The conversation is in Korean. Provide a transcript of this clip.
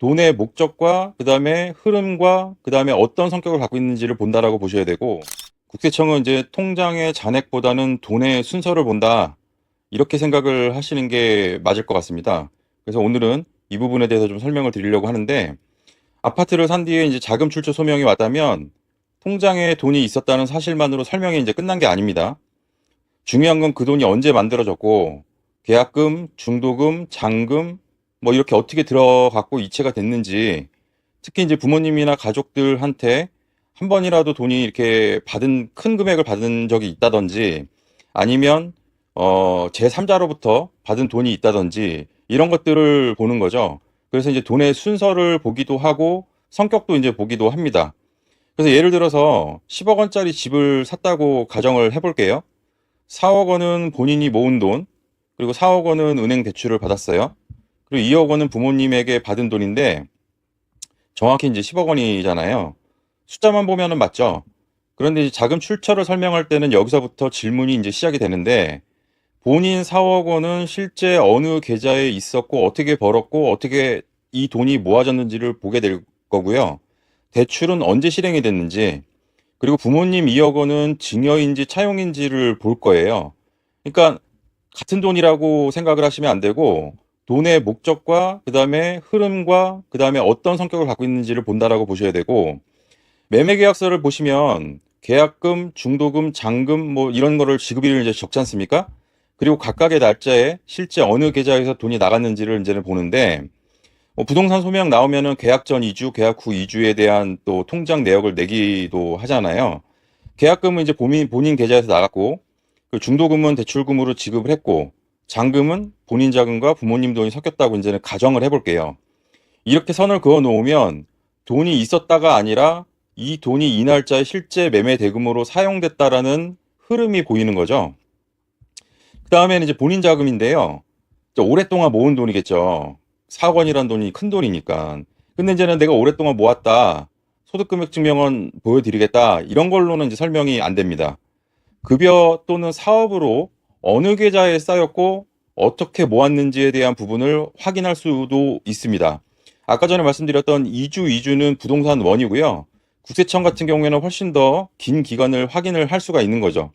돈의 목적과 그다음에 흐름과 그다음에 어떤 성격을 갖고 있는지를 본다라고 보셔야 되고, 국세청은 이제 통장의 잔액보다는 돈의 순서를 본다, 이렇게 생각을 하시는 게 맞을 것 같습니다. 그래서 오늘은 이 부분에 대해서 좀 설명을 드리려고 하는데, 아파트를 산 뒤에 이제 자금 출처 소명이 왔다면 통장에 돈이 있었다는 사실만으로 설명이 이제 끝난 게 아닙니다. 중요한 건 그 돈이 언제 만들어졌고, 계약금, 중도금, 잔금, 뭐 이렇게 어떻게 들어갔고 이체가 됐는지, 특히 이제 부모님이나 가족들한테 한 번이라도 돈이 이렇게 큰 금액을 받은 적이 있다든지, 아니면 제3자로부터 받은 돈이 있다든지, 이런 것들을 보는 거죠. 그래서 이제 돈의 순서를 보기도 하고 성격도 이제 보기도 합니다. 그래서 예를 들어서 10억 원짜리 집을 샀다고 가정을 해볼게요. 4억 원은 본인이 모은 돈, 그리고 4억 원은 은행 대출을 받았어요. 그리고 2억 원은 부모님에게 받은 돈인데, 정확히 이제 10억 원이잖아요. 숫자만 보면은 맞죠? 그런데 이제 자금 출처를 설명할 때는 여기서부터 질문이 이제 시작이 되는데, 본인 4억 원은 실제 어느 계좌에 있었고, 어떻게 벌었고, 어떻게 이 돈이 모아졌는지를 보게 될 거고요. 대출은 언제 실행이 됐는지, 그리고 부모님 2억 원은 증여인지 차용인지를 볼 거예요. 그러니까 같은 돈이라고 생각을 하시면 안 되고, 돈의 목적과 그다음에 흐름과 그다음에 어떤 성격을 갖고 있는지를 본다라고 보셔야 되고, 매매 계약서를 보시면 계약금, 중도금, 잔금 뭐 이런 거를 지급일을 이제 적지 않습니까? 그리고 각각의 날짜에 실제 어느 계좌에서 돈이 나갔는지를 이제는 보는데, 부동산 소명 나오면은 계약 전 2주, 계약 후 2주에 대한 또 통장 내역을 내기도 하잖아요. 계약금은 이제 본인 계좌에서 나갔고, 그 중도금은 대출금으로 지급을 했고, 잔금은 본인 자금과 부모님 돈이 섞였다고 이제는 가정을 해볼게요. 이렇게 선을 그어 놓으면 돈이 있었다가 아니라 이 돈이 이 날짜에 실제 매매 대금으로 사용됐다라는 흐름이 보이는 거죠. 그 다음에는 이제 본인 자금인데요. 오랫동안 모은 돈이겠죠. 4억 원이란 돈이 큰 돈이니까. 근데 이제는 내가 오랫동안 모았다, 소득금액증명은 보여드리겠다, 이런 걸로는 이제 설명이 안 됩니다. 급여 또는 사업으로 어느 계좌에 쌓였고 어떻게 모았는지에 대한 부분을 확인할 수도 있습니다. 아까 전에 말씀드렸던 2주, 2주는 부동산 원이고요. 국세청 같은 경우에는 훨씬 더 긴 기간을 확인을 할 수가 있는 거죠.